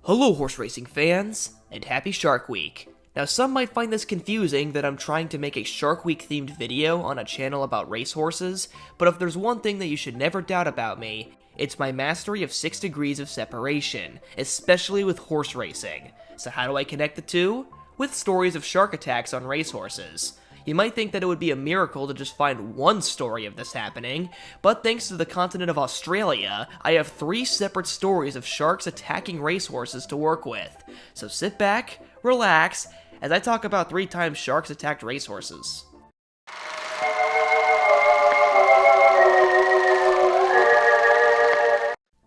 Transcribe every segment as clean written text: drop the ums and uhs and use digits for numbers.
Hello horse racing fans, and happy Shark Week. Now some might find this confusing that I'm trying to make a Shark Week themed video on a channel about racehorses, but if there's one thing that you should never doubt about me, it's my mastery of 6 degrees of separation, especially with horse racing. So how do I connect the two? With stories of shark attacks on racehorses. You might think that it would be a miracle to just find one story of this happening, but thanks to the continent of Australia, I have 3 separate stories of sharks attacking racehorses to work with. So sit back, relax, as I talk about 3 times sharks attacked racehorses.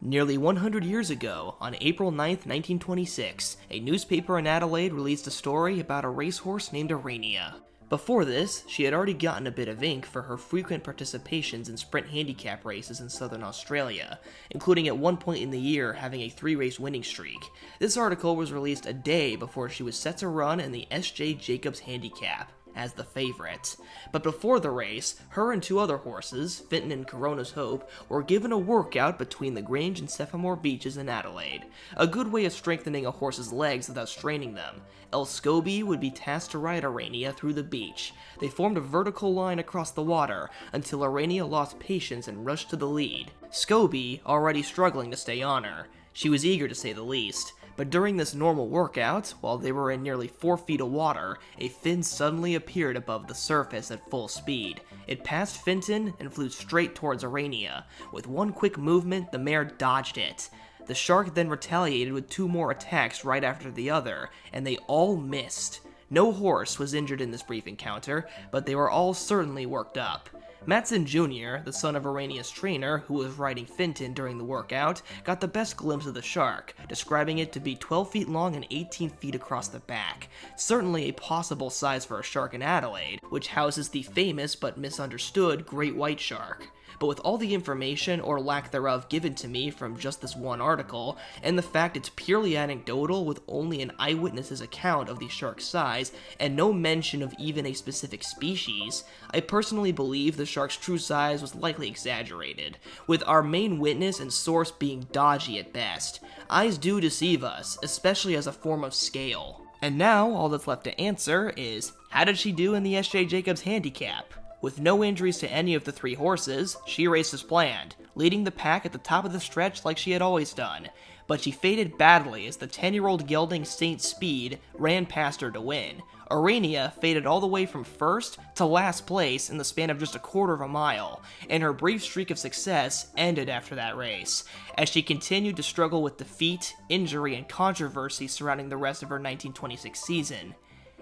Nearly 100 years ago, on April 9th, 1926, a newspaper in Adelaide released a story about a racehorse named Orania. Before this, she had already gotten a bit of ink for her frequent participations in sprint handicap races in southern Australia, including at one point in the year having a 3-race winning streak. This article was released a day before she was set to run in the S.J. Jacobs Handicap as the favorite. But before the race, her and 2 other horses, Finton and Corona's Hope, were given a workout between the Grange and Sephamore beaches in Adelaide, a good way of strengthening a horse's legs without straining them. El Scobie would be tasked to ride Orania through the beach. They formed a vertical line across the water until Orania lost patience and rushed to the lead, Scobie already struggling to stay on her. She was eager to say the least. But during this normal workout, while they were in nearly 4 feet of water, a fin suddenly appeared above the surface at full speed. It passed Finton and flew straight towards Orania. With one quick movement, the mare dodged it. The shark then retaliated with 2 more attacks right after the other, and they all missed. No horse was injured in this brief encounter, but they were all certainly worked up. Matson Jr., the son of Orania's trainer, who was riding Finton during the workout, got the best glimpse of the shark, describing it to be 12 feet long and 18 feet across the back. Certainly a possible size for a shark in Adelaide, which houses the famous but misunderstood great white shark. But with all the information, or lack thereof, given to me from just this one article, and the fact it's purely anecdotal with only an eyewitness's account of the shark's size, and no mention of even a specific species, I personally believe the shark's true size was likely exaggerated, with our main witness and source being dodgy at best. Eyes do deceive us, especially as a form of scale. And now, all that's left to answer is, how did she do in the S.J. Jacobs Handicap? With no injuries to any of the 3 horses, she raced as planned, leading the pack at the top of the stretch like she had always done. But she faded badly as the 10-year-old gelding Saint Speed ran past her to win. Orania faded all the way from first to last place in the span of just a quarter of a mile, and her brief streak of success ended after that race, as she continued to struggle with defeat, injury, and controversy surrounding the rest of her 1926 season.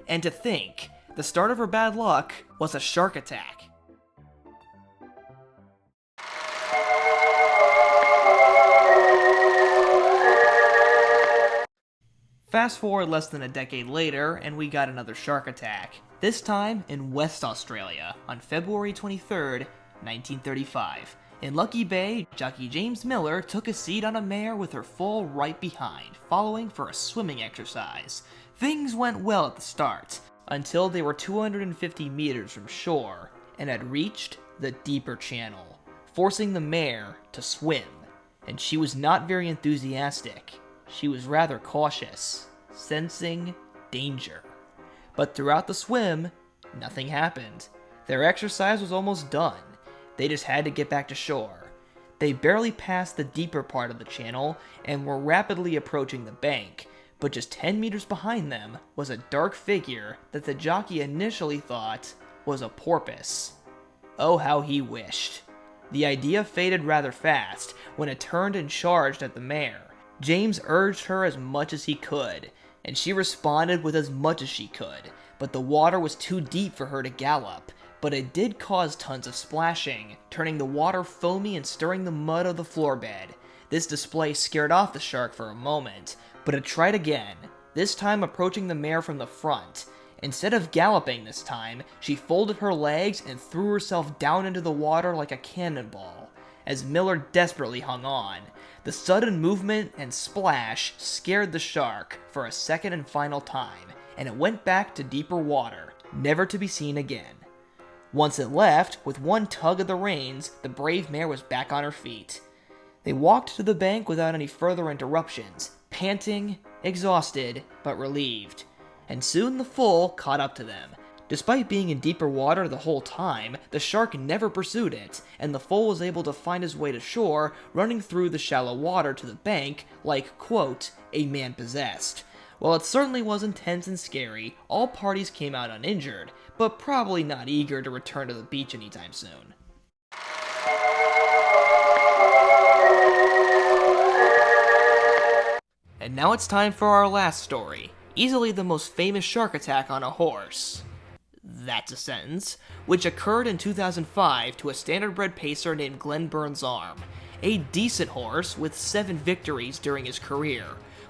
And to think, the start of her bad luck was a shark attack. Fast forward less than a decade later, and we got another shark attack. This time in West Australia, on February 23rd, 1935. In Lucky Bay, jockey James Miller took a seat on a mare with her foal right behind, following for a swimming exercise. Things went well at the start, until they were 250 meters from shore, and had reached the deeper channel, forcing the mare to swim. And she was not very enthusiastic. She was rather cautious, sensing danger. But throughout the swim, nothing happened. Their exercise was almost done. They just had to get back to shore. They barely passed the deeper part of the channel and were rapidly approaching the bank, but just 10 meters behind them was a dark figure that the jockey initially thought was a porpoise. Oh, how he wished. The idea faded rather fast when it turned and charged at the mare. James urged her as much as he could, and she responded with as much as she could, but the water was too deep for her to gallop. But it did cause tons of splashing, turning the water foamy and stirring the mud of the floorbed. This display scared off the shark for a moment, but it tried again, this time approaching the mare from the front. Instead of galloping this time, she folded her legs and threw herself down into the water like a cannonball, as Miller desperately hung on. The sudden movement and splash scared the shark for a second and final time, and it went back to deeper water, never to be seen again. Once it left, with one tug of the reins, the brave mare was back on her feet. They walked to the bank without any further interruptions, panting exhausted but relieved. And soon the foal caught up to them. Despite being in deeper water the whole time, the shark never pursued it, and the foal was able to find his way to shore, running through the shallow water to the bank like, quote, a man possessed. While it certainly was intense and scary, all parties came out uninjured, but probably not eager to return to the beach anytime soon. And now it's time for our last story, easily the most famous shark attack on a horse. That's a sentence, which occurred in 2005 to a standardbred pacer named Glen-burns Arm, a decent horse with 7 victories during his career.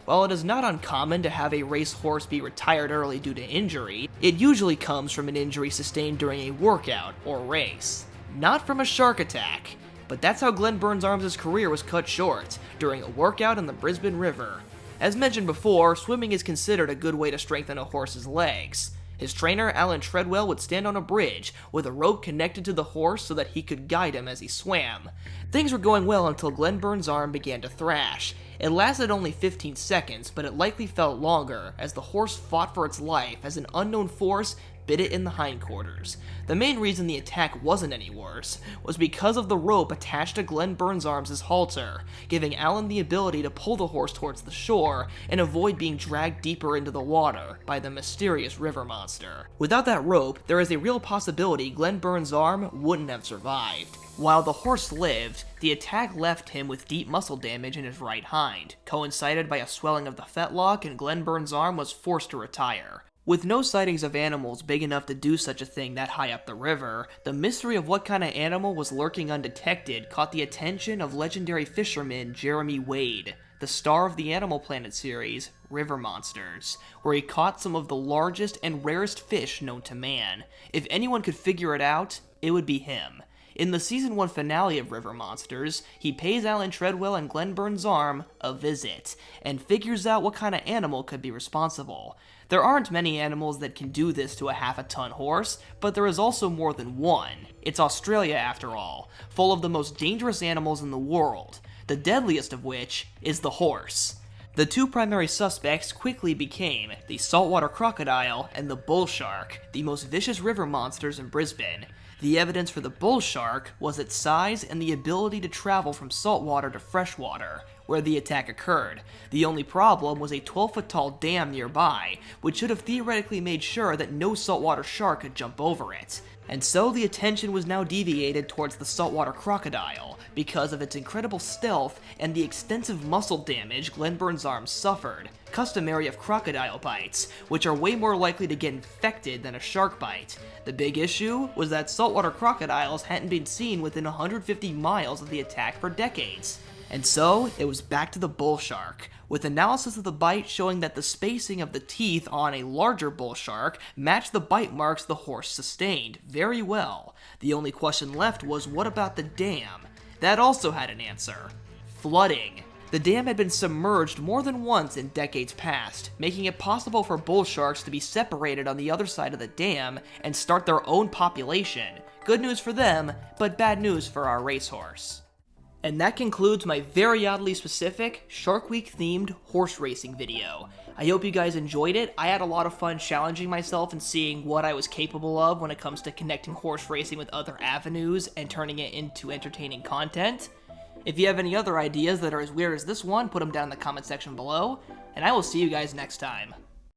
While it is not uncommon to have a racehorse be retired early due to injury, it usually comes from an injury sustained during a workout or race, not from a shark attack. But that's how Glen-burns Arm's career was cut short, during a workout in the Brisbane River. As mentioned before, swimming is considered a good way to strengthen a horse's legs. His trainer, Alan Treadwell, would stand on a bridge with a rope connected to the horse so that he could guide him as he swam. Things were going well until Glen-burns Arm began to thrash. It lasted only 15 seconds, but it likely felt longer as the horse fought for its life as an unknown force bit it in the hindquarters. The main reason the attack wasn't any worse was because of the rope attached to Glen-burns Arm's halter, giving Alan the ability to pull the horse towards the shore and avoid being dragged deeper into the water by the mysterious river monster. Without that rope, there is a real possibility Glen-burns Arm wouldn't have survived. While the horse lived, the attack left him with deep muscle damage in his right hind, coincided by a swelling of the fetlock, and Glen-burns Arm was forced to retire. With no sightings of animals big enough to do such a thing that high up the river, the mystery of what kind of animal was lurking undetected caught the attention of legendary fisherman Jeremy Wade, the star of the Animal Planet series, River Monsters, where he caught some of the largest and rarest fish known to man. If anyone could figure it out, it would be him. In the Season 1 finale of River Monsters, he pays Alan Treadwell and Glen-burns Arm a visit, and figures out what kind of animal could be responsible. There aren't many animals that can do this to a half-a-ton horse, but there is also more than one. It's Australia, after all, full of the most dangerous animals in the world, the deadliest of which is the horse. The 2 primary suspects quickly became the saltwater crocodile and the bullshark, the most vicious river monsters in Brisbane. The evidence for the bullshark was its size and the ability to travel from saltwater to freshwater, where the attack occurred. The only problem was a 12-foot-tall dam nearby, which should have theoretically made sure that no saltwater shark could jump over it. And so the attention was now deviated towards the saltwater crocodile, because of its incredible stealth and the extensive muscle damage Glen-burns Arm suffered, customary of crocodile bites, which are way more likely to get infected than a shark bite. The big issue was that saltwater crocodiles hadn't been seen within 150 miles of the attack for decades. And so, it was back to the bullshark, with analysis of the bite showing that the spacing of the teeth on a larger bullshark matched the bite marks the horse sustained very well. The only question left was, what about the dam? That also had an answer: flooding. The dam had been submerged more than once in decades past, making it possible for bull sharks to be separated on the other side of the dam and start their own population. Good news for them, but bad news for our racehorse. And that concludes my very oddly specific Shark Week themed horse racing video. I hope you guys enjoyed it. I had a lot of fun challenging myself and seeing what I was capable of when it comes to connecting horse racing with other avenues and turning it into entertaining content. If you have any other ideas that are as weird as this one, put them down in the comment section below, and I will see you guys next time.